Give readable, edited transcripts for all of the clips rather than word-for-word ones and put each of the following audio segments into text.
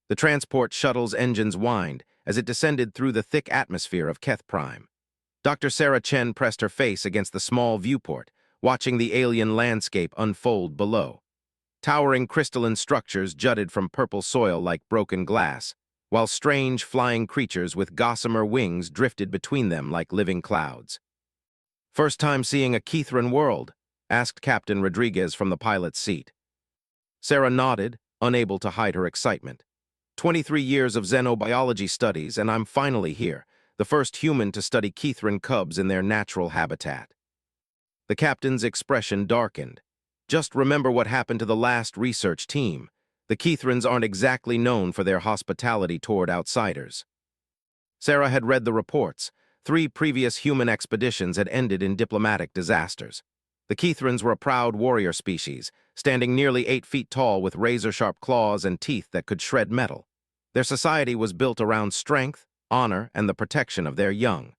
The transport shuttle's engines whined as it descended through the thick atmosphere of Keth Prime. Dr. Sarah Chen pressed her face against the small viewport, watching the alien landscape unfold below. Towering crystalline structures jutted from purple soil like broken glass, while strange flying creatures with gossamer wings drifted between them like living clouds. "First time seeing a Kethran world?" asked Captain Rodriguez from the pilot's seat. Sarah nodded, unable to hide her excitement. 23 years of xenobiology studies, and I'm finally here, the first human to study Kethran cubs in their natural habitat. The captain's expression darkened. Just remember what happened to the last research team. The Kethrans aren't exactly known for their hospitality toward outsiders. Sarah had read the reports. 3 previous human expeditions had ended in diplomatic disasters. The Kethrans were a proud warrior species, standing nearly 8 feet tall with razor-sharp claws and teeth that could shred metal. Their society was built around strength, honor, and the protection of their young.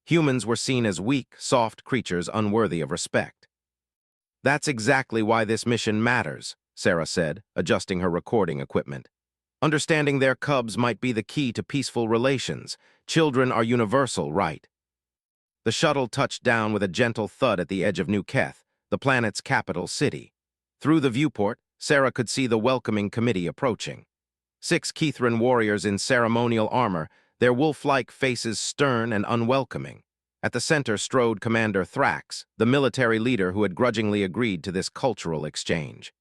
Humans were seen as weak, soft creatures unworthy of respect. "That's exactly why this mission matters," Sarah said, adjusting her recording equipment. "Understanding their cubs might be the key to peaceful relations. Children are universal, right?" The shuttle touched down with a gentle thud at the edge of New Keth, the planet's capital city. Through the viewport, Sarah could see the welcoming committee approaching. 6 Kethran warriors in ceremonial armor, their wolf-like faces stern and unwelcoming. At the center strode Commander Thrax, the military leader who had grudgingly agreed to this cultural exchange.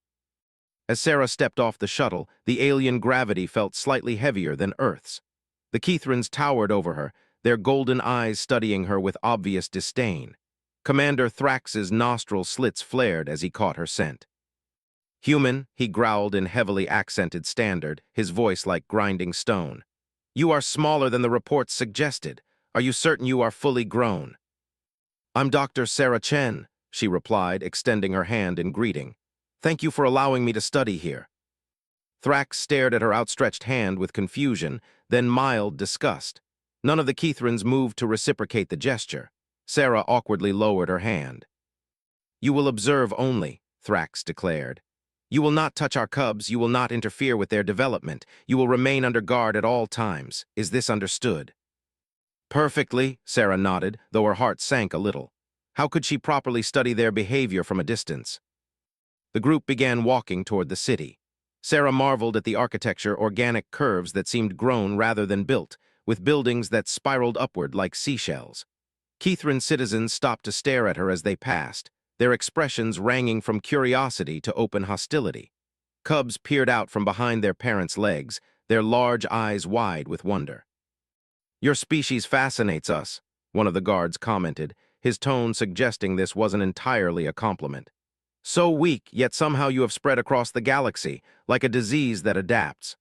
As Sarah stepped off the shuttle, the alien gravity felt slightly heavier than Earth's. The Kethrans towered over her, their golden eyes studying her with obvious disdain. Commander Thrax's nostril slits flared as he caught her scent. "Human," he growled in heavily accented standard, his voice like grinding stone. "You are smaller than the reports suggested. Are you certain you are fully grown?" "I'm Dr. Sarah Chen," she replied, extending her hand in greeting. "Thank you for allowing me to study here." Thrax stared at her outstretched hand with confusion, then mild disgust. None of the Kethrans moved to reciprocate the gesture. Sarah awkwardly lowered her hand. "You will observe only," Thrax declared. "You will not touch our cubs, you will not interfere with their development. You will remain under guard at all times. Is this understood?" "Perfectly," Sarah nodded, though her heart sank a little. How could she properly study their behavior from a distance? The group began walking toward the city. Sarah marveled at the architecture, organic curves that seemed grown rather than built, with buildings that spiraled upward like seashells. Kethran citizens stopped to stare at her as they passed, their expressions ranging from curiosity to open hostility. Cubs peered out from behind their parents' legs, their large eyes wide with wonder. "Your species fascinates us," one of the guards commented, his tone suggesting this wasn't entirely a compliment. "So weak, yet somehow you have spread across the galaxy, like a disease that adapts."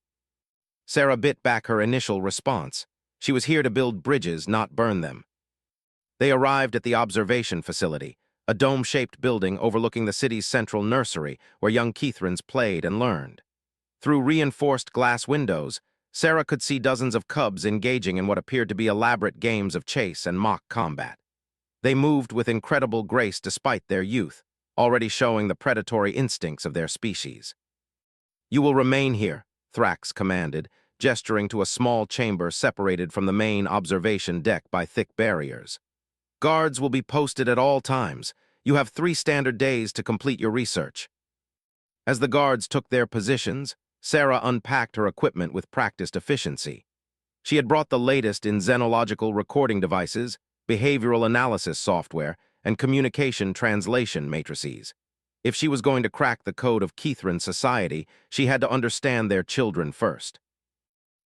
Sarah bit back her initial response. She was here to build bridges, not burn them. They arrived at the observation facility, a dome-shaped building overlooking the city's central nursery where young Kethrans played and learned. Through reinforced glass windows, Sarah could see dozens of cubs engaging in what appeared to be elaborate games of chase and mock combat. They moved with incredible grace despite their youth, already showing the predatory instincts of their species. "You will remain here," Thrax commanded, gesturing to a small chamber separated from the main observation deck by thick barriers. "Guards will be posted at all times. You have 3 standard days to complete your research." As the guards took their positions, Sarah unpacked her equipment with practiced efficiency. She had brought the latest in xenological recording devices, behavioral analysis software, and communication translation matrices. If she was going to crack the code of Kethran society, she had to understand their children first.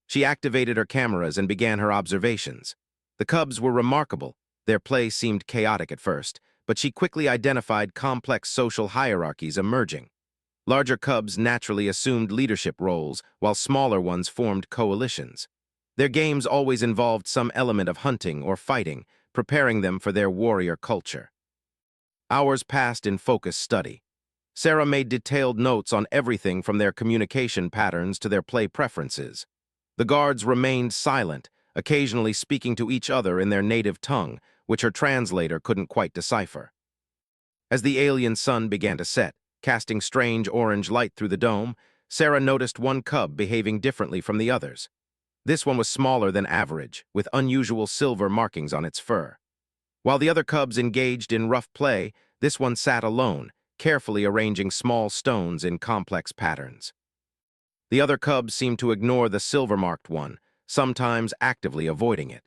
She activated her cameras and began her observations. The cubs were remarkable. Their play seemed chaotic at first, but she quickly identified complex social hierarchies emerging. Larger cubs naturally assumed leadership roles, while smaller ones formed coalitions. Their games always involved some element of hunting or fighting, preparing them for their warrior culture. Hours passed in focused study. Sarah made detailed notes on everything from their communication patterns to their play preferences. The guards remained silent, occasionally speaking to each other in their native tongue, which her translator couldn't quite decipher. As the alien sun began to set, casting strange orange light through the dome, Sarah noticed one cub behaving differently from the others. This one was smaller than average, with unusual silver markings on its fur. While the other cubs engaged in rough play, this one sat alone, carefully arranging small stones in complex patterns. The other cubs seemed to ignore the silver-marked one, sometimes actively avoiding it.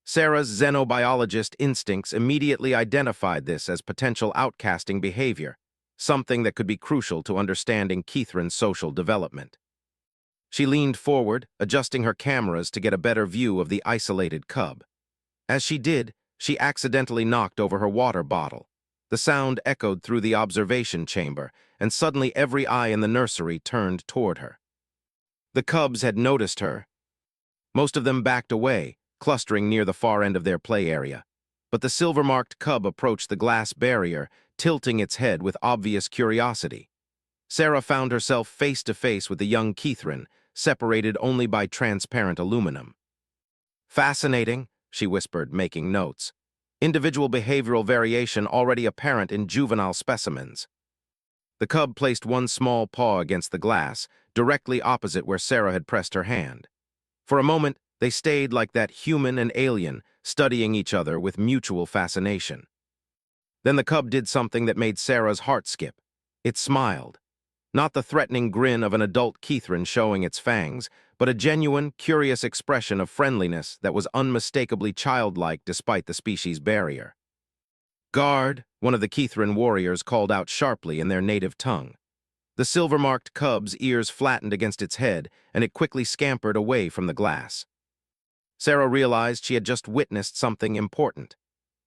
Sarah's xenobiologist instincts immediately identified this as potential outcasting behavior, something that could be crucial to understanding Kithrin's social development. She leaned forward, adjusting her cameras to get a better view of the isolated cub. As she did, she accidentally knocked over her water bottle. The sound echoed through the observation chamber, and suddenly every eye in the nursery turned toward her. The cubs had noticed her. Most of them backed away, clustering near the far end of their play area. But the silver-marked cub approached the glass barrier, tilting its head with obvious curiosity. Sarah found herself face to face with the young Kithrin, separated only by transparent aluminum. "Fascinating," she whispered, making notes. Individual behavioral variation already apparent in juvenile specimens. The cub placed one small paw against the glass, directly opposite where Sarah had pressed her hand. For a moment, they stayed like that human and alien, studying each other with mutual fascination. Then the cub did something that made Sarah's heart skip. It smiled. Not the threatening grin of an adult Kithrin showing its fangs, but a genuine, curious expression of friendliness that was unmistakably childlike despite the species barrier. "Guard," one of the Kithrin warriors called out sharply in their native tongue. The silver-marked cub's ears flattened against its head, and it quickly scampered away from the glass. Sarah realized she had just witnessed something important.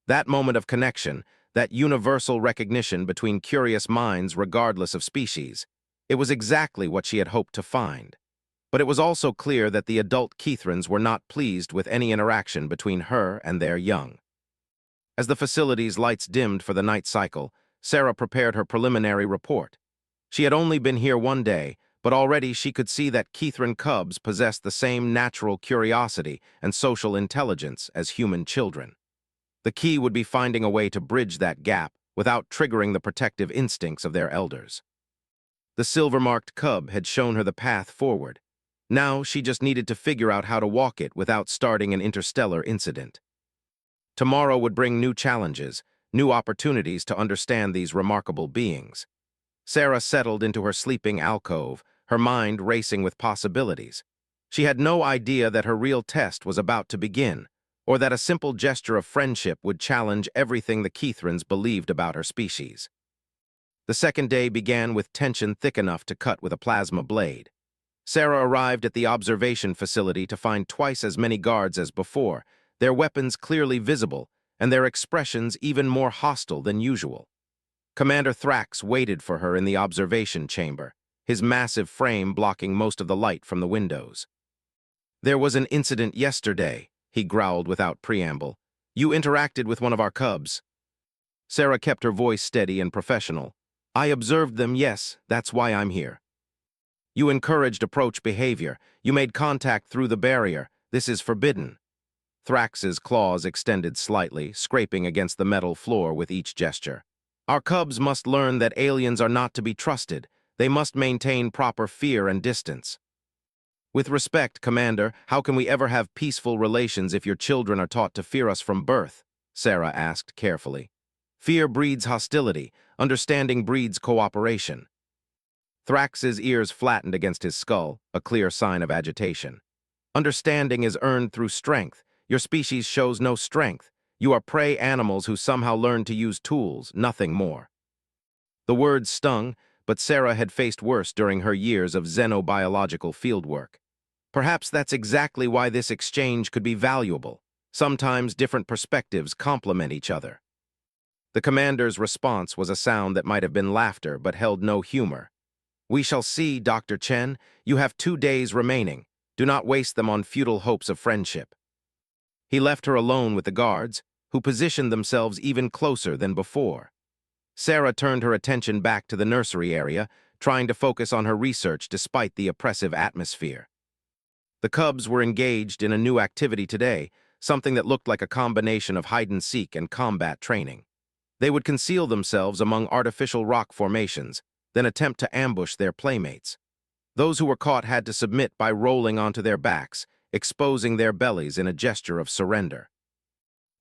That moment of connection, that universal recognition between curious minds regardless of species, it was exactly what she had hoped to find. But it was also clear that the adult Kithrins were not pleased with any interaction between her and their young. As the facility's lights dimmed for the night cycle, Sarah prepared her preliminary report. She had only been here one day, but already she could see that Kithrin cubs possessed the same natural curiosity and social intelligence as human children. The key would be finding a way to bridge that gap without triggering the protective instincts of their elders. The silver-marked cub had shown her the path forward. Now she just needed to figure out how to walk it without starting an interstellar incident. Tomorrow would bring new challenges, new opportunities to understand these remarkable beings. Sarah settled into her sleeping alcove, her mind racing with possibilities. She had no idea that her real test was about to begin, or that a simple gesture of friendship would challenge everything the Kithrins believed about her species. The second day began with tension thick enough to cut with a plasma blade. Sarah arrived at the observation facility to find twice as many guards as before, their weapons clearly visible, and their expressions even more hostile than usual. Commander Thrax waited for her in the observation chamber, his massive frame blocking most of the light from the windows. "There was an incident yesterday," he growled without preamble. "You interacted with one of our cubs." Sarah kept her voice steady and professional. "I observed them, yes, that's why I'm here." "You encouraged approach behavior. You made contact through the barrier. This is forbidden." Thrax's claws extended slightly, scraping against the metal floor with each gesture. "Our cubs must learn that aliens are not to be trusted. They must maintain proper fear and distance." "With respect, Commander, how can we ever have peaceful relations if your children are taught to fear us from birth?" Sarah asked carefully. "Fear breeds hostility. Understanding breeds cooperation." Thrax's ears flattened against his skull, a clear sign of agitation. "Understanding is earned through strength. Your species shows no strength. You are prey animals who somehow learn to use tools, nothing more." The words stung, but Sarah had faced worse during her years of xenobiological fieldwork. Perhaps that's exactly why this exchange could be valuable. Sometimes different perspectives complement each other. The commander's response was a sound that might have been laughter but held no humor. "We shall see, Dr. Chen. You have 2 days remaining. Do not waste them on futile hopes of friendship." He left her alone with the guards, who positioned themselves even closer than before. Sarah turned her attention back to the nursery area, trying to focus on her research despite the oppressive atmosphere. The cubs were engaged in a new activity today, something that looked like a combination of hide-and-seek and combat training. They would conceal themselves among artificial rock formations, then attempt to ambush their playmates. Those who were caught had to submit by rolling onto their backs, exposing their bellies in a gesture of surrender.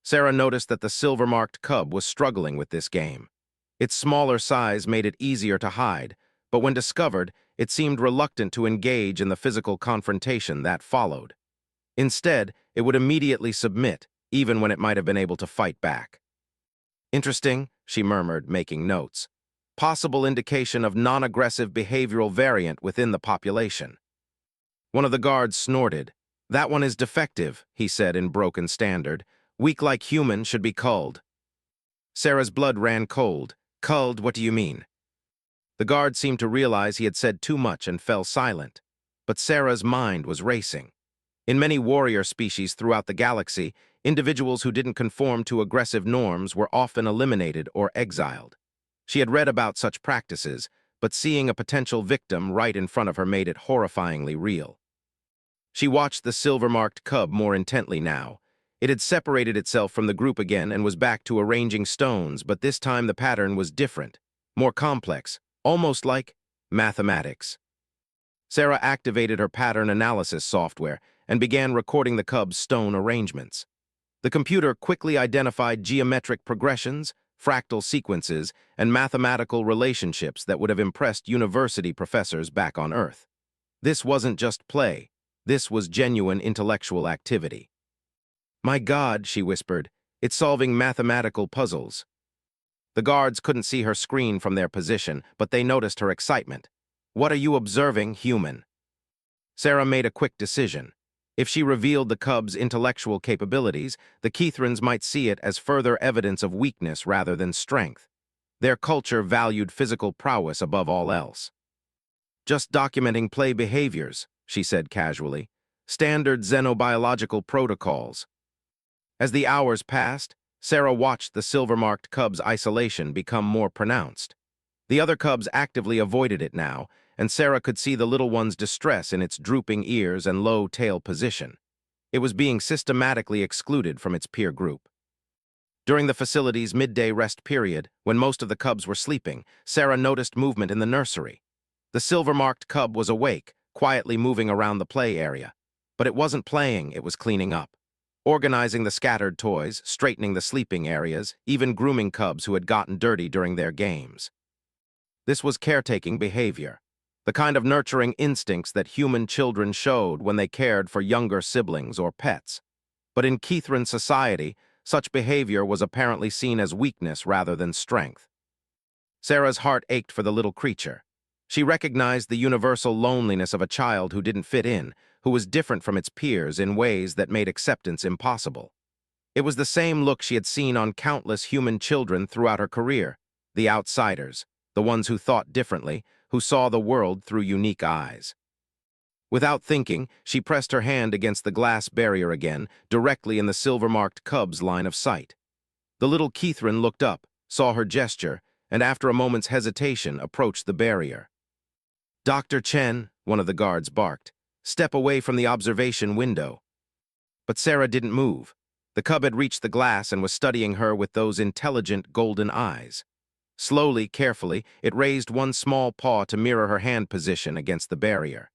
Sarah noticed that the silver-marked cub was struggling with this game. Its smaller size made it easier to hide, but when discovered, it seemed reluctant to engage in the physical confrontation that followed. Instead, it would immediately submit, even when it might have been able to fight back. "Interesting," she murmured, making notes. "Possible indication of non-aggressive behavioral variant within the population." One of the guards snorted. "That one is defective," he said in broken standard. "Weak like human should be culled." Sarah's blood ran cold. "Culled, what do you mean?" The guard seemed to realize he had said too much and fell silent. But Sarah's mind was racing. In many warrior species throughout the galaxy, individuals who didn't conform to aggressive norms were often eliminated or exiled. She had read about such practices, but seeing a potential victim right in front of her made it horrifyingly real. She watched the silver-marked cub more intently now. It had separated itself from the group again and was back to arranging stones, but this time the pattern was different, more complex, almost like mathematics. Sarah activated her pattern analysis software and began recording the cub's stone arrangements. The computer quickly identified geometric progressions, fractal sequences, and mathematical relationships that would have impressed university professors back on Earth. This wasn't just play. This was genuine intellectual activity. "My God," she whispered, "it's solving mathematical puzzles." The guards couldn't see her screen from their position, but they noticed her excitement. "What are you observing, human?" Sarah made a quick decision. If she revealed the cub's intellectual capabilities, the Keithrans might see it as further evidence of weakness rather than strength. Their culture valued physical prowess above all else. "Just documenting play behaviors," she said casually. "Standard xenobiological protocols." As the hours passed, Sarah watched the silver-marked cub's isolation become more pronounced. The other cubs actively avoided it now, and Sarah could see the little one's distress in its drooping ears and low tail position. It was being systematically excluded from its peer group. During the facility's midday rest period, when most of the cubs were sleeping, Sarah noticed movement in the nursery. The silver-marked cub was awake, quietly moving around the play area. But it wasn't playing, it was cleaning up. Organizing the scattered toys, straightening the sleeping areas, even grooming cubs who had gotten dirty during their games. This was caretaking behavior, the kind of nurturing instincts that human children showed when they cared for younger siblings or pets. But in Keithran society, such behavior was apparently seen as weakness rather than strength. Sarah's heart ached for the little creature. She recognized the universal loneliness of a child who didn't fit in, who was different from its peers in ways that made acceptance impossible. It was the same look she had seen on countless human children throughout her career, the outsiders, the ones who thought differently, who saw the world through unique eyes. Without thinking, she pressed her hand against the glass barrier again, directly in the silver-marked cub's line of sight. The little Keithran looked up, saw her gesture, and after a moment's hesitation approached the barrier. "Dr. Chen," one of the guards barked, "step away from the observation window." But Sarah didn't move. The cub had reached the glass and was studying her with those intelligent golden eyes. Slowly, carefully, it raised one small paw to mirror her hand position against the barrier.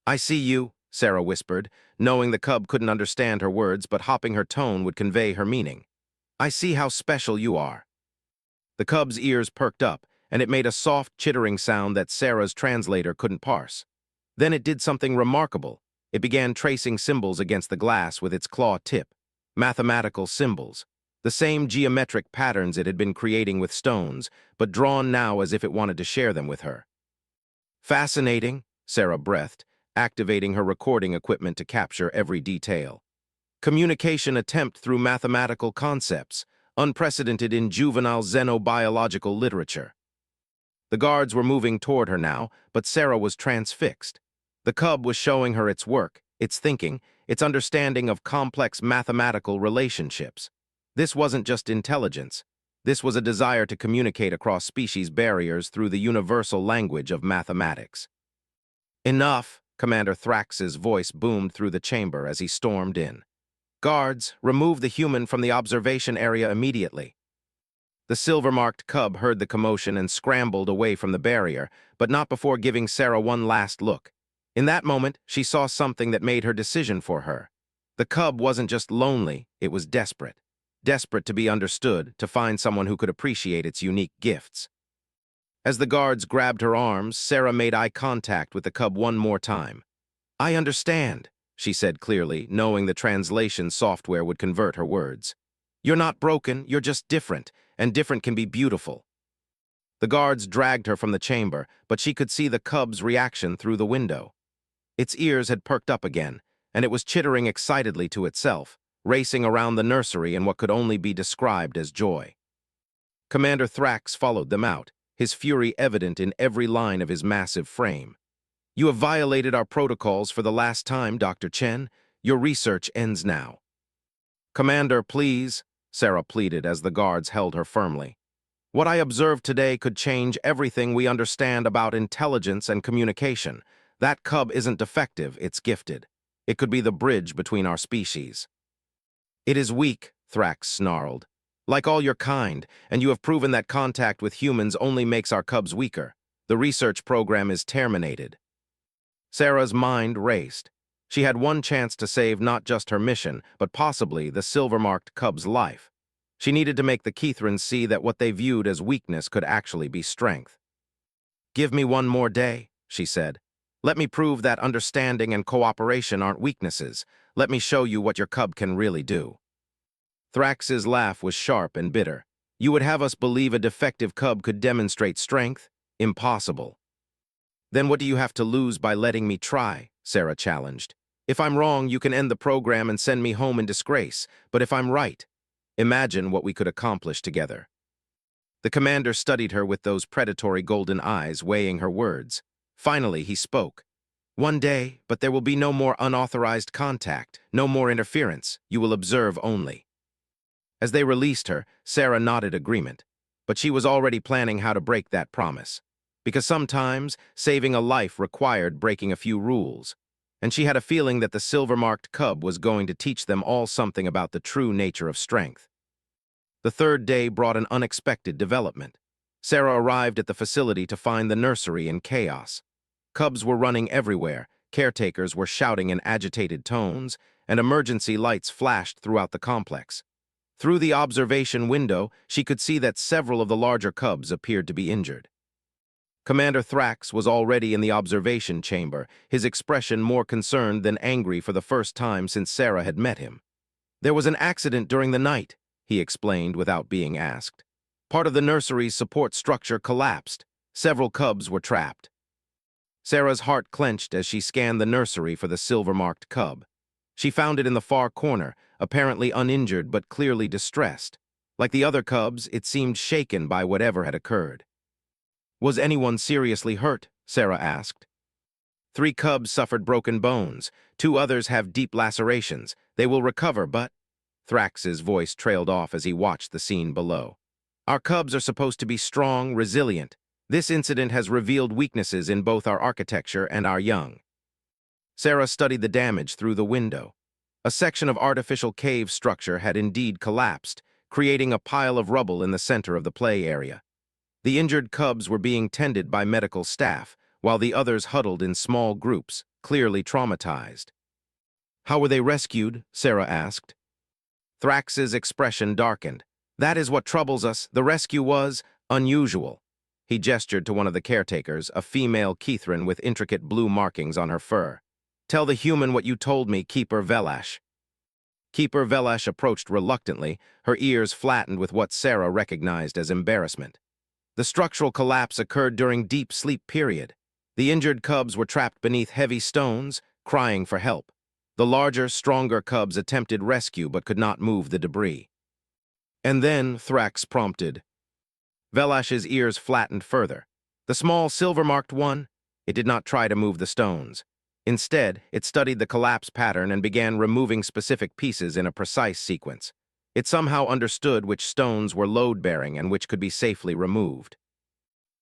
"I see you," Sarah whispered, knowing the cub couldn't understand her words, but hopping her tone would convey her meaning. "I see how special you are." The cub's ears perked up, and it made a soft, chittering sound that Sarah's translator couldn't parse. Then it did something remarkable. It began tracing symbols against the glass with its claw tip. Mathematical symbols. The same geometric patterns it had been creating with stones, but drawn now as if it wanted to share them with her. "Fascinating," Sarah breathed, activating her recording equipment to capture every detail. "Communication attempt through mathematical concepts, unprecedented in juvenile xenobiological literature." The guards were moving toward her now, but Sarah was transfixed. The cub was showing her its work, its thinking, its understanding of complex mathematical relationships. This wasn't just intelligence. This was a desire to communicate across species barriers through the universal language of mathematics. "Enough," Commander Thrax's voice boomed through the chamber as he stormed in. "Guards, remove the human from the observation area immediately." The silver-marked cub heard the commotion and scrambled away from the barrier, but not before giving Sarah one last look. In that moment, she saw something that made her decision for her. The cub wasn't just lonely, it was desperate. Desperate to be understood, to find someone who could appreciate its unique gifts. As the guards grabbed her arms, Sarah made eye contact with the cub one more time. "I understand," she said clearly, knowing the translation software would convert her words. "You're not broken, you're just different, and different can be beautiful." The guards dragged her from the chamber, but she could see the cub's reaction through the window. Its ears had perked up again, and it was chittering excitedly to itself, racing around the nursery in what could only be described as joy. Commander Thrax followed them out, his fury evident in every line of his massive frame. "You have violated our protocols for the last time, Dr. Chen. Your research ends now." "Commander, please," Sarah pleaded as the guards held her firmly. "What I observed today could change everything we understand about intelligence and communication. That cub isn't defective, it's gifted. It could be the bridge between our species." "It is weak," Thrax snarled. "Like all your kind, and you have proven that contact with humans only makes our cubs weaker. The research program is terminated." Sarah's mind raced. She had one chance to save not just her mission, but possibly the silver-marked cub's life. She needed to make the Kethrans see that what they viewed as weakness could actually be strength. "Give me one more day," she said. "Let me prove that understanding and cooperation aren't weaknesses. Let me show you what your cub can really do." Thrax's laugh was sharp and bitter. "You would have us believe a defective cub could demonstrate strength? Impossible." "Then what do you have to lose by letting me try?" Sarah challenged. "If I'm wrong, you can end the program and send me home in disgrace. But if I'm right, imagine what we could accomplish together." The commander studied her with those predatory golden eyes, weighing her words. Finally, he spoke. "One day, but there will be no more unauthorized contact, no more interference. You will observe only." As they released her, Sarah nodded agreement. But she was already planning how to break that promise. Because sometimes, saving a life required breaking a few rules. And she had a feeling that the silver-marked cub was going to teach them all something about the true nature of strength. The third day brought an unexpected development. Sarah arrived at the facility to find the nursery in chaos. Cubs were running everywhere, caretakers were shouting in agitated tones, and emergency lights flashed throughout the complex. Through the observation window, she could see that several of the larger cubs appeared to be injured. Commander Thrax was already in the observation chamber, his expression more concerned than angry for the first time since Sarah had met him. "There was an accident during the night," he explained without being asked. "Part of the nursery's support structure collapsed. Several cubs were trapped." Sarah's heart clenched as she scanned the nursery for the silver-marked cub. She found it in the far corner, apparently uninjured but clearly distressed. Like the other cubs, it seemed shaken by whatever had occurred. "Was anyone seriously hurt?" Sarah asked. "3 cubs suffered broken bones. 2 others have deep lacerations. They will recover, but—" Thrax's voice trailed off as he watched the scene below. "Our cubs are supposed to be strong, resilient. This incident has revealed weaknesses in both our architecture and our young." Sarah studied the damage through the window. A section of artificial cave structure had indeed collapsed, creating a pile of rubble in the center of the play area. The injured cubs were being tended by medical staff, while the others huddled in small groups, clearly traumatized. "How were they rescued?" Sarah asked. Thrax's expression darkened. "That is what troubles us. The rescue was unusual." He gestured to one of the caretakers, a female Kethran with intricate blue markings on her fur. "Tell the human what you told me, Keeper Velash." Keeper Velash approached reluctantly, her ears flattened with what Sarah recognized as embarrassment. The structural collapse occurred during deep sleep period. The injured cubs were trapped beneath heavy stones, crying for help. The larger, stronger cubs attempted rescue but could not move the debris. "And then," Thrax prompted. Velash's ears flattened further. "The small silver-marked one?" It did not try to move the stones. Instead, it studied the collapse pattern and began removing specific pieces in a precise sequence. It somehow understood which stones were load-bearing and which could be safely removed.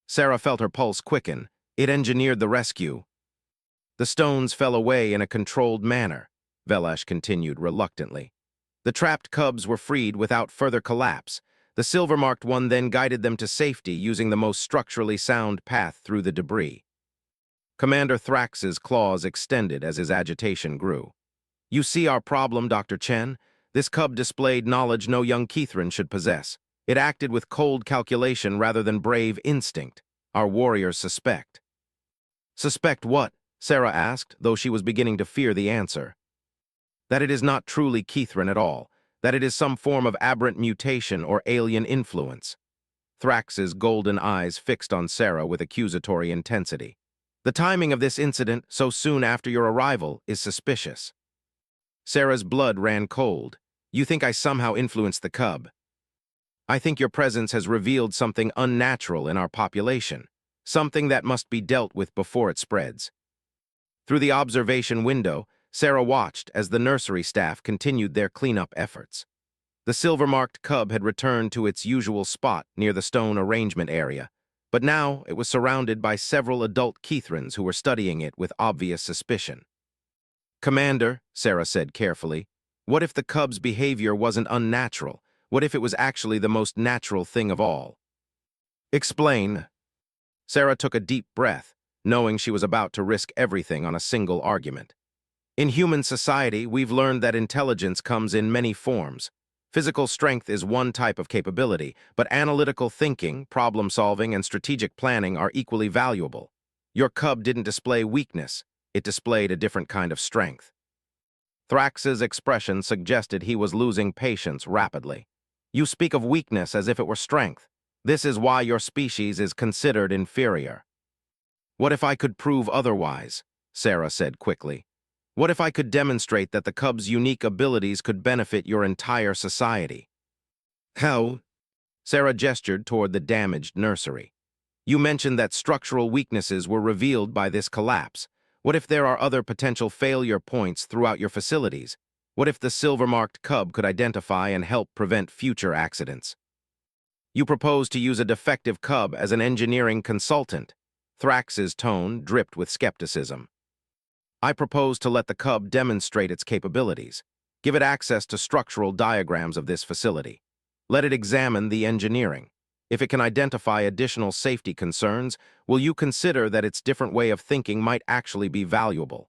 Sarah felt her pulse quicken. It engineered the rescue. "The stones fell away in a controlled manner," Velash continued reluctantly. "The trapped cubs were freed without further collapse. The silver-marked one then guided them to safety using the most structurally sound path through the debris. Commander Thrax's claws extended as his agitation grew. "You see our problem, Dr. Chen? This cub displayed knowledge no young Kithrin should possess. It acted with cold calculation rather than brave instinct. Our warriors suspect." "Suspect what?" Sarah asked, though she was beginning to fear the answer. "That it is not truly Kithrin at all, that it is some form of aberrant mutation or alien influence." Thrax's golden eyes fixed on Sarah with accusatory intensity. "The timing of this incident, so soon after your arrival, is suspicious." Sarah's blood ran cold. "You think I somehow influenced the cub?" "I think your presence has revealed something unnatural in our population, something that must be dealt with before it spreads." Through the observation window, Sarah watched as the nursery staff continued their cleanup efforts. The silver-marked cub had returned to its usual spot near the stone arrangement area, but now it was surrounded by several adult Kithrins who were studying it with obvious suspicion. "Commander," Sarah said carefully, "what if the cub's behavior wasn't unnatural? What if it was actually the most natural thing of all?" "Explain." Sarah took a deep breath, knowing she was about to risk everything on a single argument. "In human society, we've learned that intelligence comes in many forms. Physical strength is one type of capability, but analytical thinking, problem-solving, and strategic planning are equally valuable. Your cub didn't display weakness. It displayed a different kind of strength." Thrax's expression suggested he was losing patience rapidly. "You speak of weakness as if it were strength. This is why your species is considered inferior." "What if I could prove otherwise?" Sarah said quickly. "What if I could demonstrate that the cub's unique abilities could benefit your entire society?" "How?" Sarah gestured toward the damaged nursery. "You mentioned that structural weaknesses were revealed by this collapse. What if there are other potential failure points throughout your facilities? What if the silver-marked cub could identify and help prevent future accidents?" "You propose to use a defective cub as an engineering consultant." Thrax's tone dripped with skepticism. "I propose to let the cub demonstrate its capabilities. Give it access to structural diagrams of this facility. Let it examine the engineering. If it can identify additional safety concerns, will you consider that its different way of thinking might actually be valuable?"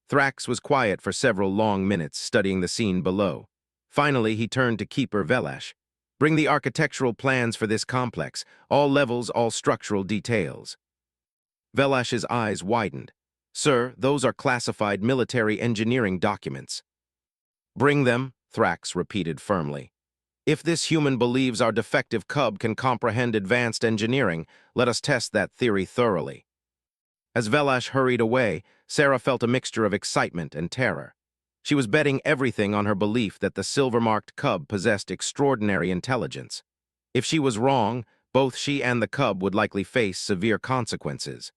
Thrax was quiet for several long minutes, studying the scene below. Finally, he turned to Keeper Velash. "Bring the architectural plans for this complex, all levels, all structural details." Velash's eyes widened. "Sir, those are classified military engineering documents." "Bring them," Thrax repeated firmly. "If this human believes our defective cub can comprehend advanced engineering, let us test that theory thoroughly." As Velash hurried away, Sarah felt a mixture of excitement and terror. She was betting everything on her belief that the silver-marked cub possessed extraordinary intelligence. If she was wrong, both she and the cub would likely face severe consequences.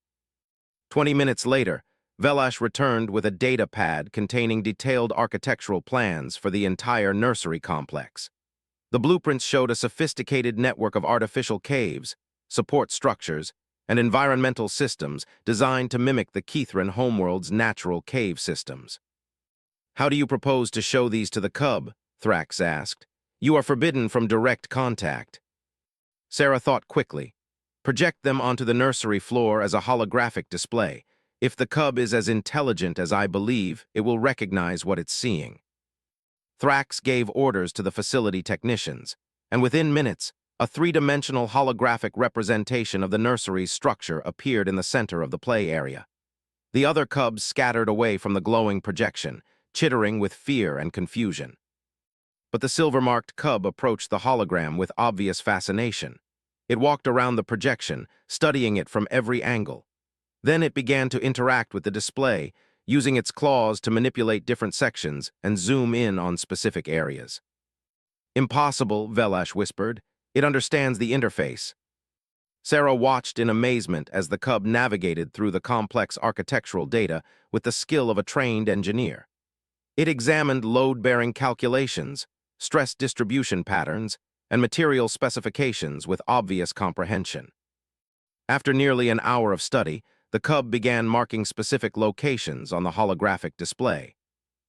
20 minutes later, Velash returned with a data pad containing detailed architectural plans for the entire nursery complex. The blueprints showed a sophisticated network of artificial caves, support structures, and environmental systems designed to mimic the Kithrin homeworld's natural cave systems. "How do you propose to show these to the cub?" Thrax asked. "You are forbidden from direct contact." Sarah thought quickly. "Project them onto the nursery floor as a holographic display. If the cub is as intelligent as I believe, it will recognize what it's seeing." Thrax gave orders to the facility technicians, and within minutes, a three-dimensional holographic representation of the nursery's structure appeared in the center of the play area. The other cubs scattered away from the glowing projection, chittering with fear and confusion. But the silver-marked cub approached the hologram with obvious fascination. It walked around the projection, studying it from every angle. Then it began to interact with the display, using its claws to manipulate different sections and zoom in on specific areas. "Impossible," Velash whispered. "It understands the interface." Sarah watched in amazement as the cub navigated through the complex architectural data with the skill of a trained engineer. It examined load-bearing calculations, stress distribution patterns, and material specifications with obvious comprehension. After nearly an hour of study, the cub began marking specific locations on the holographic display.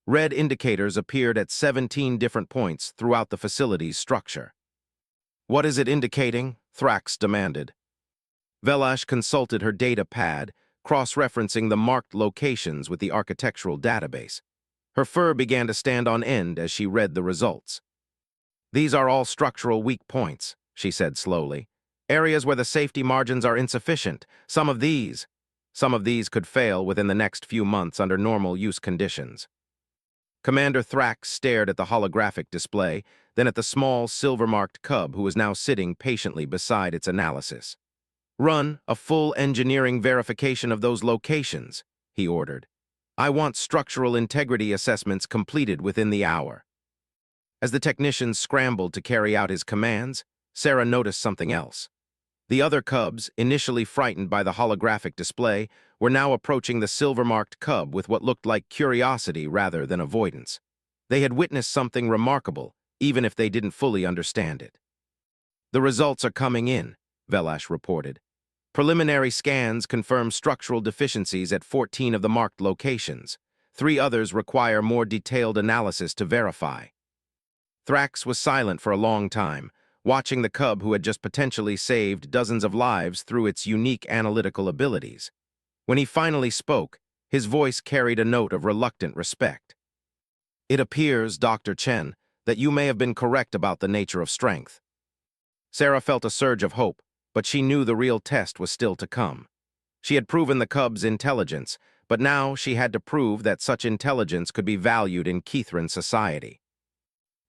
Red indicators appeared at 17 different points throughout the facility's structure. What is it indicating? Thrax demanded. Velash consulted her data pad, cross-referencing the marked locations with the architectural database. Her fur began to stand on end as she read the results. These are all structural weak points, she said slowly. Areas where the safety margins are insufficient. Some of these could fail within the next few months under normal use conditions. Commander Thrax stared at the holographic display, then at the small, silver-marked cub who was now sitting patiently beside its analysis. Run a full engineering verification of those locations, he ordered. I want structural integrity assessments completed within the hour. As the technicians scrambled to carry out his commands, Sarah noticed something else. The other cubs, initially frightened by the holographic display, were now approaching the silver-marked cub with what looked like curiosity rather than avoidance. They had witnessed something remarkable, even if they didn't fully understand it. The results are coming in, Velash reported. Preliminary scans confirm structural deficiencies at 14 of the marked locations. 3 others require more detailed analysis to verify. Thrax was silent for a long time, watching the cub who had just potentially saved dozens of lives through its unique analytical abilities. When he finally spoke, his voice carried a note of reluctant respect. It appears, Dr. Chen, that you may have been correct about the nature of strength. Sarah felt a surge of hope, but she knew the real test was still to come. She had proven the cub's intelligence, but now she had to prove that such intelligence could be valued in Kithran society.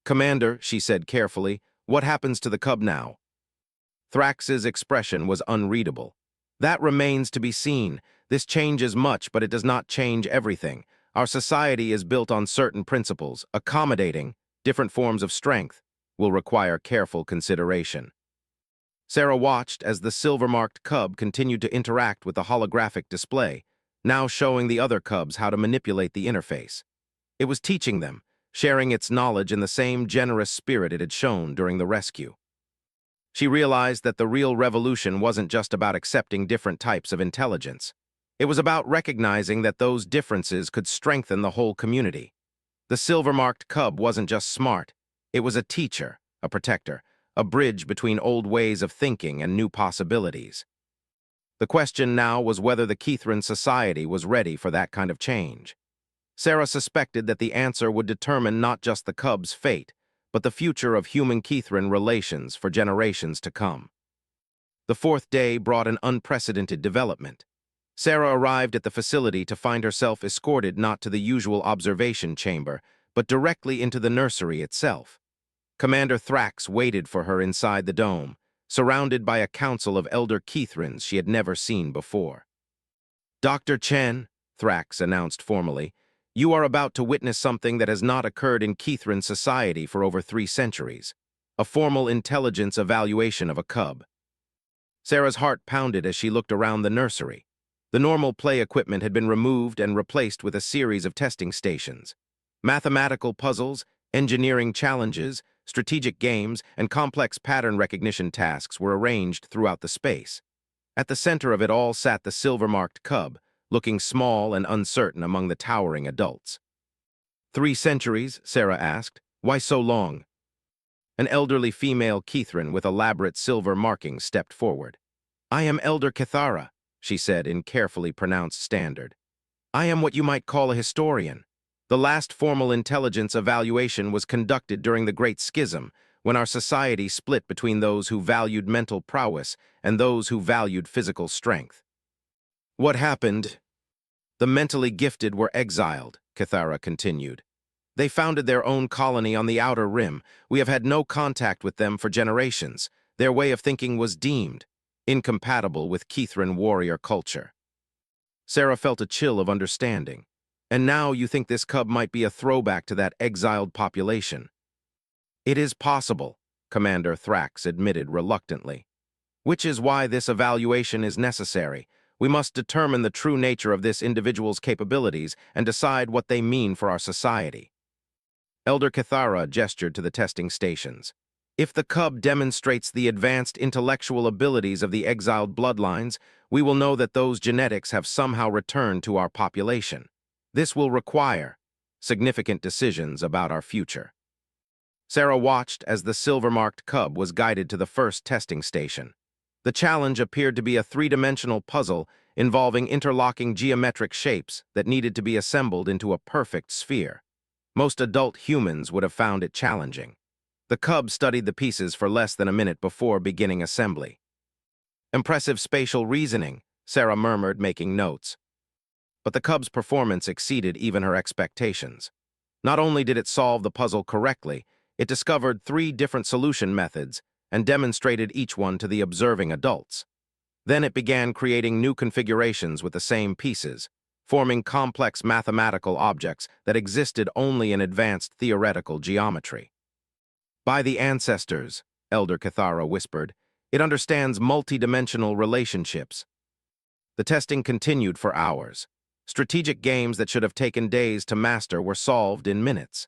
Commander, she said carefully, what happens to the cub now? Thrax's expression was unreadable. That remains to be seen. This changes much, but it does not change everything. Our society is built on certain principles. Accommodating different forms of strength will require careful consideration. Sarah watched as the silver-marked cub continued to interact with the holographic display, now showing the other cubs how to manipulate the interface. It was teaching them, sharing its knowledge in the same generous spirit it had shown during the rescue. She realized that the real revolution wasn't just about accepting different types of intelligence. It was about recognizing that those differences could strengthen the whole community. The silver-marked cub wasn't just smart. It was a teacher, a protector, a bridge between old ways of thinking and new possibilities. The question now was whether the Kithran society was ready for that kind of change. Sarah suspected that the answer would determine not just the cub's fate, but the future of human-Kithran relations for generations to come. The 4th day brought an unprecedented development. Sarah arrived at the facility to find herself escorted not to the usual observation chamber, but directly into the nursery itself. Commander Thrax waited for her inside the dome, surrounded by a council of elder Kithrans she had never seen before. Dr. Chen, Thrax announced formally, you are about to witness something that has not occurred in Kithran society for over 3 centuries, a formal intelligence evaluation of a cub. Sarah's heart pounded as she looked around the nursery. The normal play equipment had been removed and replaced with a series of testing stations. Mathematical puzzles, engineering challenges, strategic games, and complex pattern recognition tasks were arranged throughout the space. At the center of it all sat the silver-marked cub, looking small and uncertain among the towering adults. 3 centuries, Sarah asked. Why so long? An elderly female Kithran with elaborate silver markings stepped forward. I am Elder Cathara, she said in carefully pronounced standard. I am what you might call a historian. The last formal intelligence evaluation was conducted during the Great Schism, when our society split between those who valued mental prowess and those who valued physical strength. What happened? The mentally gifted were exiled, Cathara continued. They founded their own colony on the Outer Rim. We have had no contact with them for generations. Their way of thinking was deemed incompatible with Kithran warrior culture. Sarah felt a chill of understanding. And now you think this cub might be a throwback to that exiled population. It is possible, Commander Thrax admitted reluctantly. Which is why this evaluation is necessary. We must determine the true nature of this individual's capabilities and decide what they mean for our society. Elder Cathara gestured to the testing stations. If the cub demonstrates the advanced intellectual abilities of the exiled bloodlines, we will know that those genetics have somehow returned to our population. This will require significant decisions about our future. Sarah watched as the silver-marked cub was guided to the first testing station. The challenge appeared to be a three-dimensional puzzle involving interlocking geometric shapes that needed to be assembled into a perfect sphere. Most adult humans would have found it challenging. The cub studied the pieces for less than a minute before beginning assembly. "Impressive spatial reasoning," Sarah murmured, making notes. But the cub's performance exceeded even her expectations. Not only did it solve the puzzle correctly, it discovered 3 different solution methods and demonstrated each one to the observing adults. Then it began creating new configurations with the same pieces, forming complex mathematical objects that existed only in advanced theoretical geometry. "By the ancestors," Elder Cathara whispered, "it understands multi-dimensional relationships." The testing continued for hours. Strategic games that should have taken days to master were solved in minutes.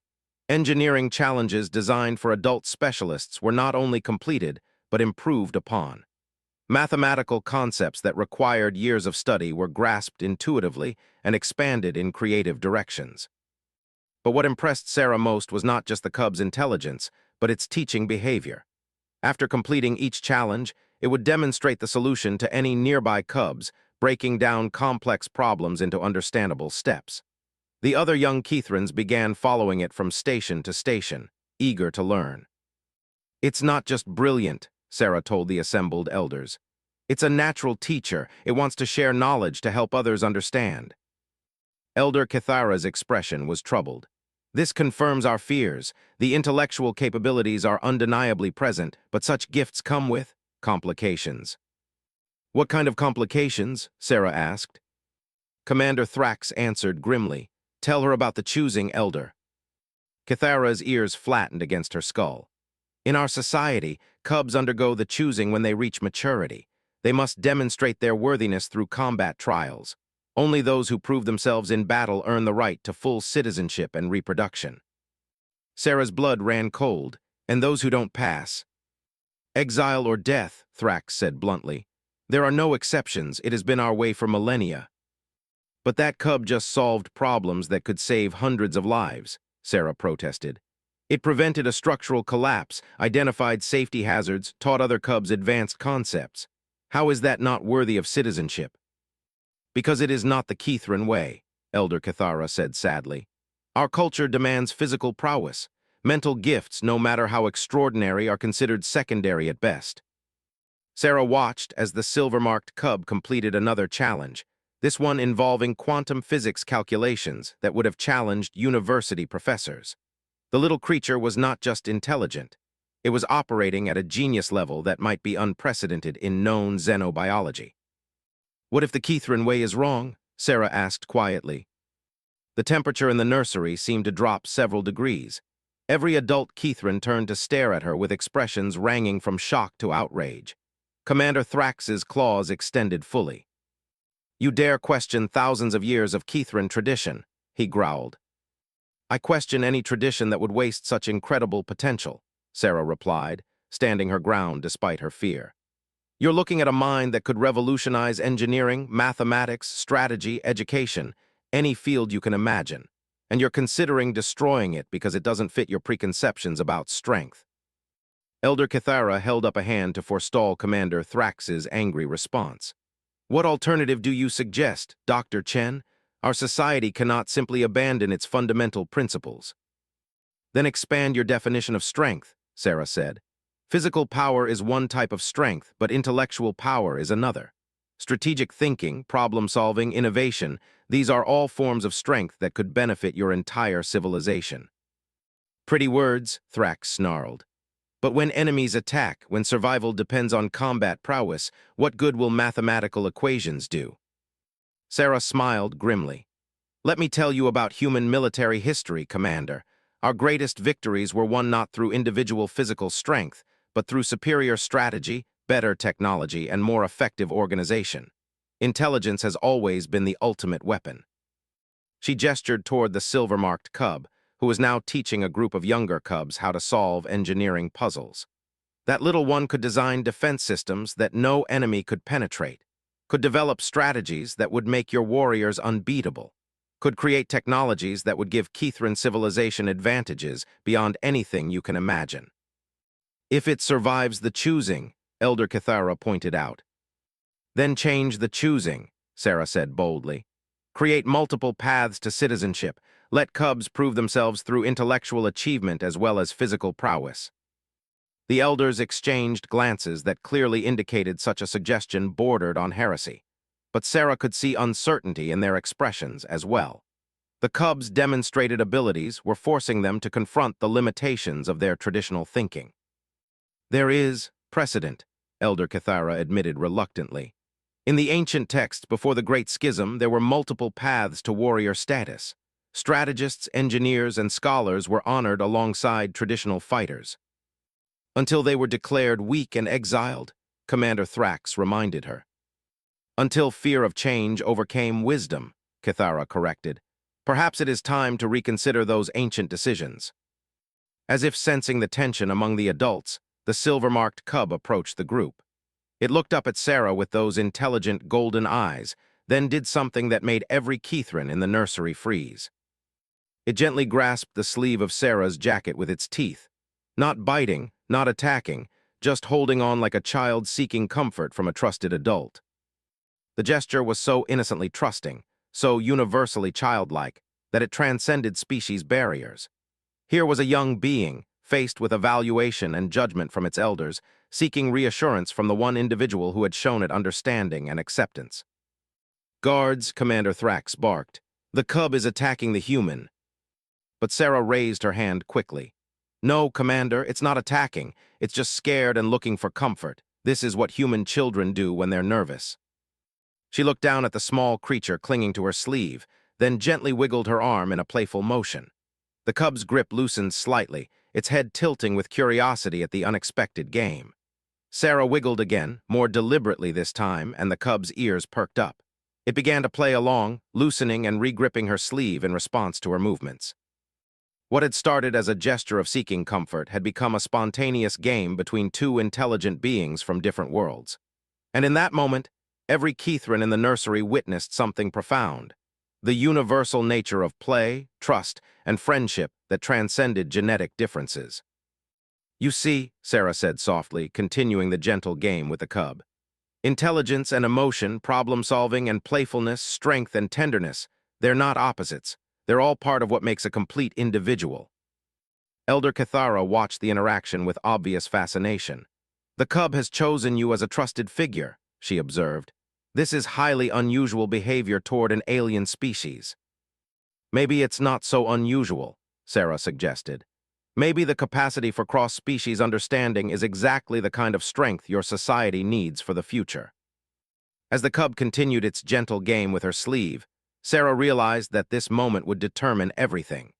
Engineering challenges designed for adult specialists were not only completed, but improved upon. Mathematical concepts that required years of study were grasped intuitively and expanded in creative directions. But what impressed Sarah most was not just the cub's intelligence, but its teaching behavior. After completing each challenge, it would demonstrate the solution to any nearby cubs, breaking down complex problems into understandable steps. The other young Keithrans began following it from station to station, eager to learn. "It's not just brilliant," Sarah told the assembled elders. "It's a natural teacher. It wants to share knowledge to help others understand." Elder Cathara's expression was troubled. "This confirms our fears. The intellectual capabilities are undeniably present, but such gifts come with complications." "What kind of complications?" Sarah asked. Commander Thrax answered grimly. "Tell her about the choosing, Elder." Cathara's ears flattened against her skull. "In our society, cubs undergo the choosing when they reach maturity. They must demonstrate their worthiness through combat trials. Only those who prove themselves in battle earn the right to full citizenship and reproduction." Sarah's blood ran cold, "And those who don't pass?" "Exile or death," Thrax said bluntly. "There are no exceptions. It has been our way for millennia." "But that cub just solved problems that could save hundreds of lives," Sarah protested. "It prevented a structural collapse, identified safety hazards, taught other cubs advanced concepts. How is that not worthy of citizenship?" "Because it is not the Keithran way," Elder Cathara said sadly. "Our culture demands physical prowess. Mental gifts, no matter how extraordinary, are considered secondary at best." Sarah watched as the silver-marked cub completed another challenge, this one involving quantum physics calculations that would have challenged university professors. The little creature was not just intelligent. It was operating at a genius level that might be unprecedented in known xenobiology. "What if the Keithran way is wrong?" Sarah asked quietly. The temperature in the nursery seemed to drop several degrees. Every adult Keithran turned to stare at her with expressions ranging from shock to outrage. Commander Thrax's claws extended fully. "You dare question thousands of years of Keithran tradition," he growled. "I question any tradition that would waste such incredible potential," Sarah replied, standing her ground despite her fear. "You're looking at a mind that could revolutionize engineering, mathematics, strategy, education, any field you can imagine, and you're considering destroying it because it doesn't fit your preconceptions about strength." Elder Cathara held up a hand to forestall Commander Thrax's angry response. "What alternative do you suggest, Dr. Chen? Our society cannot simply abandon its fundamental principles." "Then expand your definition of strength," Sarah said. "Physical power is one type of strength, but intellectual power is another. Strategic thinking, problem-solving, innovation, these are all forms of strength that could benefit your entire civilization." "Pretty words," Thrax snarled. "But when enemies attack, when survival depends on combat prowess, what good will mathematical equations do?" Sarah smiled grimly. "Let me tell you about human military history, Commander. Our greatest victories were won not through individual physical strength, but through superior strategy, better technology, and more effective organization. Intelligence has always been the ultimate weapon." She gestured toward the silver-marked cub, who was now teaching a group of younger cubs how to solve engineering puzzles. That little one could design defense systems that no enemy could penetrate, could develop strategies that would make your warriors unbeatable. could create technologies that would give Kithran civilization advantages beyond anything you can imagine. If it survives the choosing, Elder Cathara pointed out. Then change the choosing, Sarah said boldly. Create multiple paths to citizenship. Let cubs prove themselves through intellectual achievement as well as physical prowess. The elders exchanged glances that clearly indicated such a suggestion bordered on heresy. But Sarah could see uncertainty in their expressions as well. The cubs' demonstrated abilities were forcing them to confront the limitations of their traditional thinking. There is precedent, Elder Cathara admitted reluctantly. In the ancient texts before the Great Schism, there were multiple paths to warrior status. Strategists, engineers, and scholars were honored alongside traditional fighters. Until they were declared weak and exiled, Commander Thrax reminded her. Until fear of change overcame wisdom, Cathara corrected. Perhaps it is time to reconsider those ancient decisions. As if sensing the tension among the adults, the silver-marked cub approached the group. It looked up at Sarah with those intelligent golden eyes, then did something that made every Kithran in the nursery freeze. It gently grasped the sleeve of Sarah's jacket with its teeth, not biting, not attacking, just holding on like a child seeking comfort from a trusted adult. The gesture was so innocently trusting, so universally childlike, that it transcended species barriers. Here was a young being, faced with evaluation and judgment from its elders, seeking reassurance from the one individual who had shown it understanding and acceptance. "Guards," Commander Thrax barked. "The cub is attacking the human." But Sarah raised her hand quickly. "No, Commander, it's not attacking. It's just scared and looking for comfort. This is what human children do when they're nervous." She looked down at the small creature clinging to her sleeve, then gently wiggled her arm in a playful motion. The cub's grip loosened slightly, its head tilting with curiosity at the unexpected game. Sarah wiggled again, more deliberately this time, and the cub's ears perked up. It began to play along, loosening and regripping her sleeve in response to her movements. What had started as a gesture of seeking comfort had become a spontaneous game between two intelligent beings from different worlds. And in that moment, every Kithran in the nursery witnessed something profound. The universal nature of play, trust, and friendship that transcended genetic differences. "You see," Sarah said softly, continuing the gentle game with the cub. "Intelligence and emotion, problem-solving and playfulness, strength and tenderness, they're not opposites. They're all part of what makes a complete individual." Elder Cathara watched the interaction with obvious fascination. "The cub has chosen you as a trusted figure," she observed. "This is highly unusual behavior toward an alien species." "Maybe it's not so unusual," Sarah suggested. "Maybe the capacity for cross-species understanding is exactly the kind of strength your society needs for the future." As the cub continued its gentle game with her sleeve, Sarah realized that this moment would determine everything.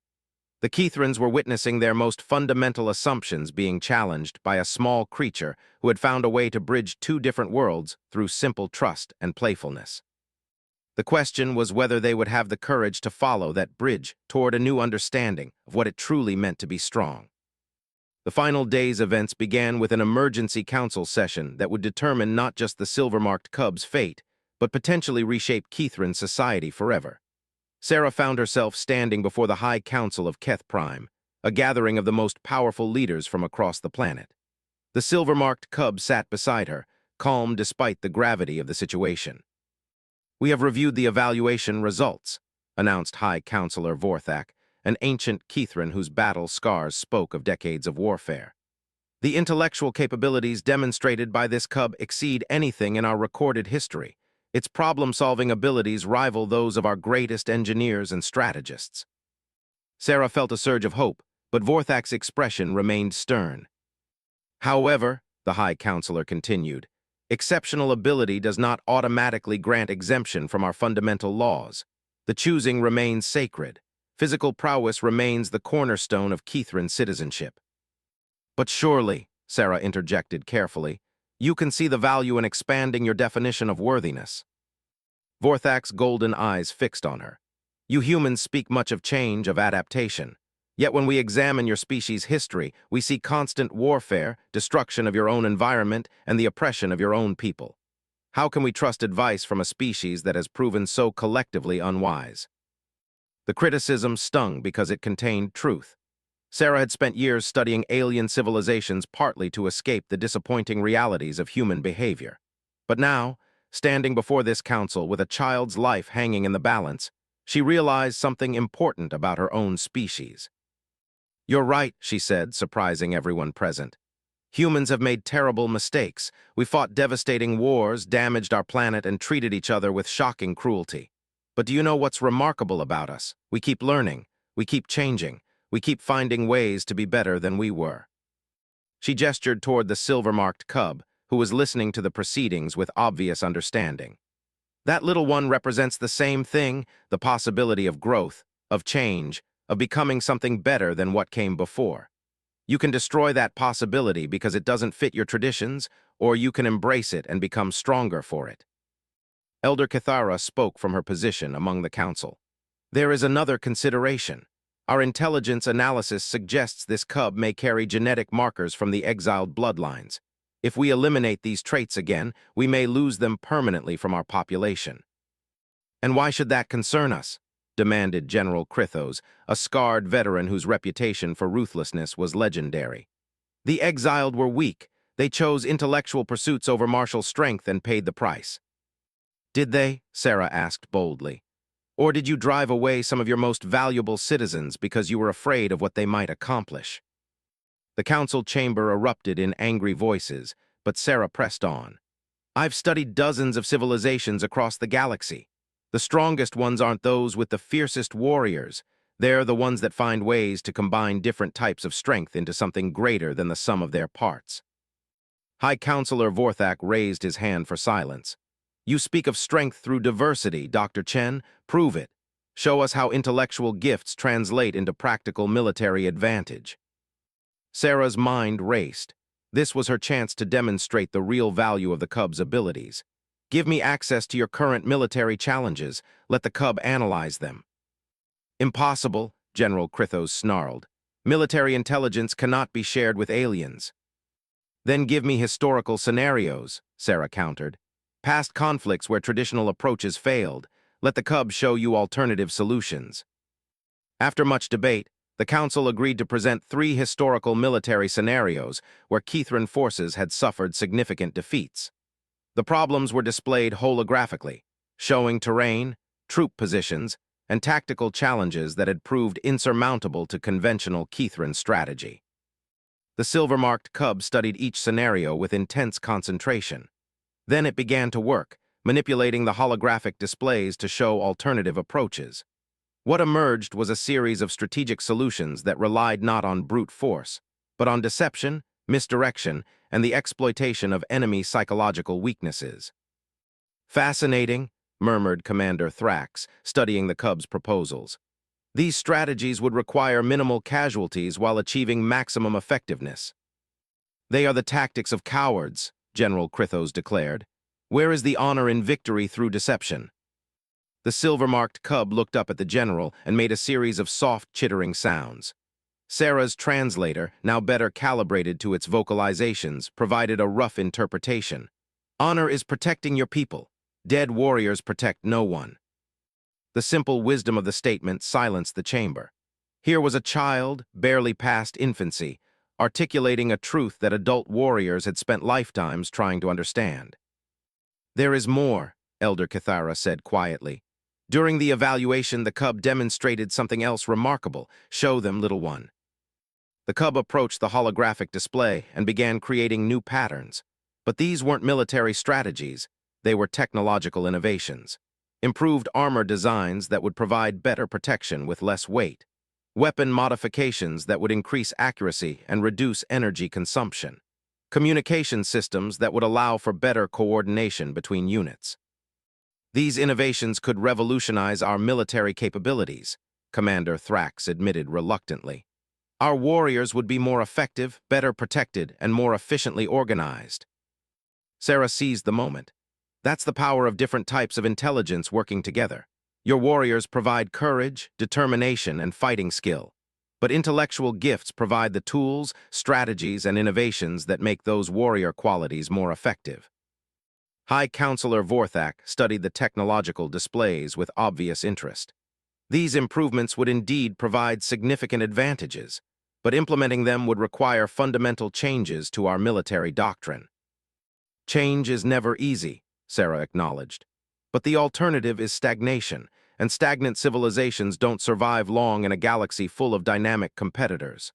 The Kithrans were witnessing their most fundamental assumptions being challenged by a small creature who had found a way to bridge two different worlds through simple trust and playfulness. The question was whether they would have the courage to follow that bridge toward a new understanding of what it truly meant to be strong. The final day's events began with an emergency council session that would determine not just the silver-marked cub's fate, but potentially reshape Kithran society forever. Sarah found herself standing before the High Council of Keth Prime, a gathering of the most powerful leaders from across the planet. The silver-marked cub sat beside her, calm despite the gravity of the situation. "We have reviewed the evaluation results," announced High Counselor Vorthak, an ancient Kithran whose battle scars spoke of decades of warfare. "The intellectual capabilities demonstrated by this cub exceed anything in our recorded history. Its problem-solving abilities rival those of our greatest engineers and strategists." Sarah felt a surge of hope, but Vorthak's expression remained stern. "However," the High Counselor continued, "exceptional ability does not automatically grant exemption from our fundamental laws. The choosing remains sacred. Physical prowess remains the cornerstone of Kithran citizenship." "But surely," Sarah interjected carefully, "you can see the value in expanding your definition of worthiness." Vorthak's golden eyes fixed on her. "You humans speak much of change, of adaptation. Yet when we examine your species' history, we see constant warfare, destruction of your own environment, and the oppression of your own people. How can we trust advice from a species that has proven so collectively unwise?" The criticism stung because it contained truth. Sarah had spent years studying alien civilizations partly to escape the disappointing realities of human behavior. But now, standing before this council with a child's life hanging in the balance, she realized something important about her own species. "You're right," she said, surprising everyone present. "Humans have made terrible mistakes. We fought devastating wars, damaged our planet, and treated each other with shocking cruelty. But do you know what's remarkable about us? We keep learning. We keep changing. We keep finding ways to be better than we were." She gestured toward the silver-marked cub, who was listening to the proceedings with obvious understanding. "That little one represents the same thing, the possibility of growth, of change, of becoming something better than what came before. You can destroy that possibility because it doesn't fit your traditions, or you can embrace it and become stronger for it." Elder Kithara spoke from her position among the council. "There is another consideration. Our intelligence analysis suggests this cub may carry genetic markers from the exiled bloodlines. If we eliminate these traits again, we may lose them permanently from our population." "And why should that concern us?" demanded General Krithos, a scarred veteran whose reputation for ruthlessness was legendary. "The exiled were weak. They chose intellectual pursuits over martial strength and paid the price." "Did they?" Sarah asked boldly. "Or did you drive away some of your most valuable citizens because you were afraid of what they might accomplish?" The council chamber erupted in angry voices, but Sarah pressed on. "I've studied dozens of civilizations across the galaxy. The strongest ones aren't those with the fiercest warriors. They're the ones that find ways to combine different types of strength into something greater than the sum of their parts." High Counselor Vorthak raised his hand for silence. "You speak of strength through diversity, Dr. Chen. Prove it. Show us how intellectual gifts translate into practical military advantage." Sarah's mind raced. This was her chance to demonstrate the real value of the cub's abilities. "Give me access to your current military challenges. Let the cub analyze them." "Impossible," General Krithos snarled. "Military intelligence cannot be shared with aliens." "Then give me historical scenarios," Sarah countered. "Past conflicts where traditional approaches failed. Let the cub show you alternative solutions." After much debate, the council agreed to present 3 historical military scenarios where Kithran forces had suffered significant defeats. The problems were displayed holographically, showing terrain, troop positions, and tactical challenges that had proved insurmountable to conventional Kithran strategy. The silver-marked cub studied each scenario with intense concentration. Then it began to work, manipulating the holographic displays to show alternative approaches. What emerged was a series of strategic solutions that relied not on brute force, but on deception, misdirection, and the exploitation of enemy psychological weaknesses. "Fascinating," murmured Commander Thrax, studying the cub's proposals. "These strategies would require minimal casualties while achieving maximum effectiveness." "They are the tactics of cowards," General Krithos declared. "Where is the honor in victory through deception?" The silver-marked cub looked up at the general and made a series of soft, chittering sounds. Sarah's translator, now better calibrated to its vocalizations, provided a rough interpretation. "Honor is protecting your people. Dead warriors protect no one." The simple wisdom of the statement silenced the chamber. Here was a child, barely past infancy, articulating a truth that adult warriors had spent lifetimes trying to understand. "There is more," Elder Kithara said quietly. "During the evaluation, the cub demonstrated something else remarkable. Show them, little one." The cub approached the holographic display and began creating new patterns. But these weren't military strategies. They were technological innovations. Improved armor designs that would provide better protection with less weight. Weapon modifications that would increase accuracy and reduce energy consumption. Communication systems that would allow for better coordination between units. "These innovations could revolutionize our military capabilities," Commander Thrax admitted reluctantly. "Our warriors would be more effective, better protected, and more efficiently organized." Sarah seized the moment. "That's the power of different types of intelligence working together. Your warriors provide courage, determination, and fighting skill. But intellectual gifts provide the tools, strategies, and innovations that make those warrior qualities more effective." High Counselor Vorthak studied the technological displays with obvious interest. These improvements would indeed provide significant advantages, but implementing them would require fundamental changes to our military doctrine. Change is never easy, Sarah acknowledged. But the alternative is stagnation, and stagnant civilizations don't survive long in a galaxy full of dynamic competitors.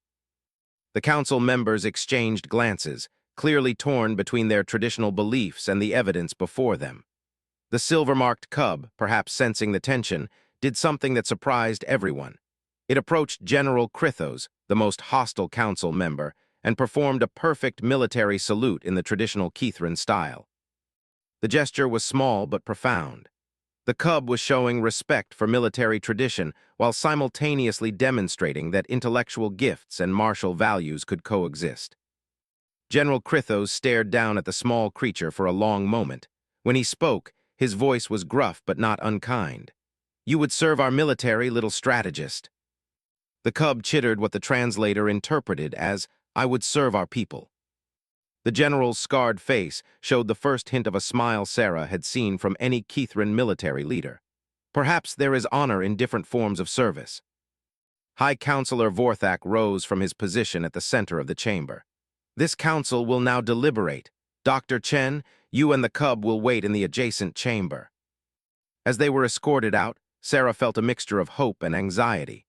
The council members exchanged glances, clearly torn between their traditional beliefs and the evidence before them. The silver-marked cub, perhaps sensing the tension, did something that surprised everyone. It approached General Krithos, the most hostile council member, and performed a perfect military salute in the traditional Kithran style. The gesture was small but profound. The cub was showing respect for military tradition while simultaneously demonstrating that intellectual gifts and martial values could coexist. General Krithos stared down at the small creature for a long moment. When he spoke, his voice was gruff but not unkind. "You would serve our military, little strategist." The cub chittered what the translator interpreted as, "I would serve our people." The general's scarred face showed the first hint of a smile Sarah had seen from any Kithran military leader. Perhaps there is honor in different forms of service. High Counselor Vorthak rose from his position at the center of the chamber. "This council will now deliberate. Dr. Chen, you and the cub will wait in the adjacent chamber." As they were escorted out, Sarah felt a mixture of hope and anxiety.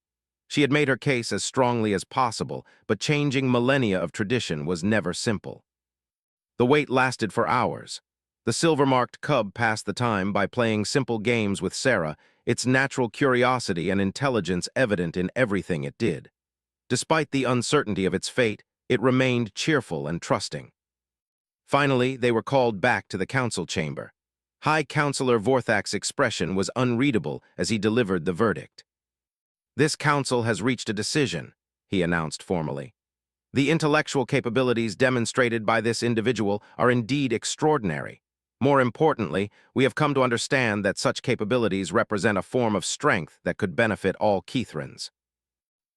She had made her case as strongly as possible, but changing millennia of tradition was never simple. The wait lasted for hours. The silver-marked cub passed the time by playing simple games with Sarah, its natural curiosity and intelligence evident in everything it did. Despite the uncertainty of its fate, it remained cheerful and trusting. Finally, they were called back to the council chamber. High Counselor Vorthak's expression was unreadable as he delivered the verdict. "This council has reached a decision," he announced formally. "The intellectual capabilities demonstrated by this individual are indeed extraordinary. More importantly, we have come to understand that such capabilities represent a form of strength that could benefit all Kithrans."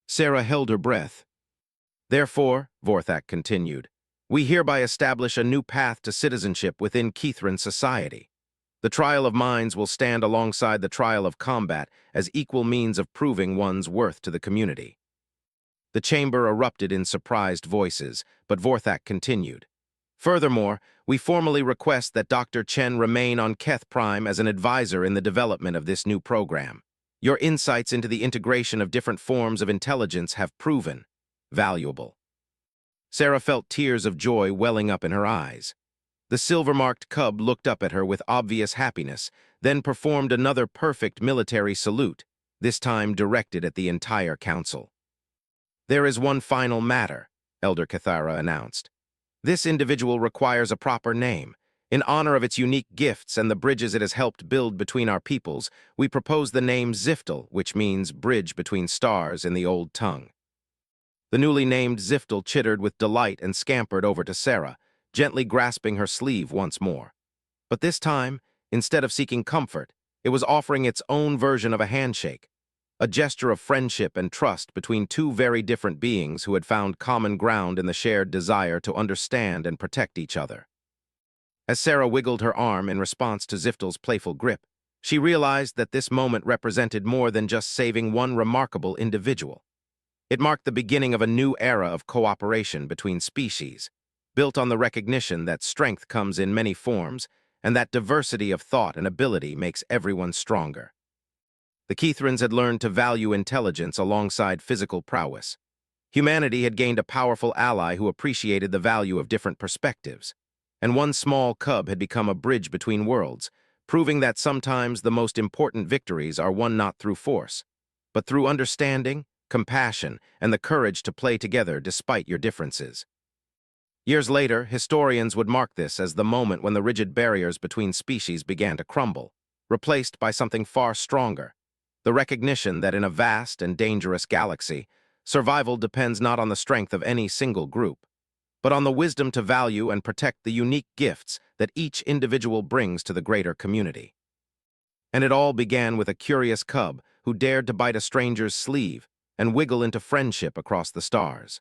Sarah held her breath. "Therefore," Vorthak continued, "we hereby establish a new path to citizenship within Kithran society. The trial of minds will stand alongside the trial of combat as equal means of proving one's worth to the community." The chamber erupted in surprised voices, but Vorthak continued. "Furthermore, we formally request that Dr. Chen remain on Keth Prime as an advisor in the development of this new program. Your insights into the integration of different forms of intelligence have proven valuable." Sarah felt tears of joy welling up in her eyes. The silver-marked cub looked up at her with obvious happiness, then performed another perfect military salute, this time directed at the entire council. "There is one final matter," Elder Cathara announced. "This individual requires a proper name. In honor of its unique gifts and the bridges it has helped build between our peoples, we propose the name Ziftel, which means bridge between stars in the old tongue." The newly named Ziftel chittered with delight and scampered over to Sarah, gently grasping her sleeve once more. But this time, instead of seeking comfort, it was offering its own version of a handshake, a gesture of friendship and trust between two very different beings who had found common ground in the shared desire to understand and protect each other. As Sarah wiggled her arm in response to Ziftel's playful grip, she realized that this moment represented more than just saving one remarkable individual. It marked the beginning of a new era of cooperation between species, built on the recognition that strength comes in many forms and that diversity of thought and ability makes everyone stronger. The Kithrans had learned to value intelligence alongside physical prowess. Humanity had gained a powerful ally who appreciated the value of different perspectives, and one small cub had become a bridge between worlds, proving that sometimes the most important victories are won not through force, but through understanding, compassion, and the courage to play together despite your differences. Years later, historians would mark this as the moment when the rigid barriers between species began to crumble, replaced by something far stronger: the recognition that in a vast and dangerous galaxy, survival depends not on the strength of any single group, but on the wisdom to value and protect the unique gifts that each individual brings to the greater community. And it all began with a curious cub who dared to bite a stranger's sleeve and wiggle into friendship across the stars.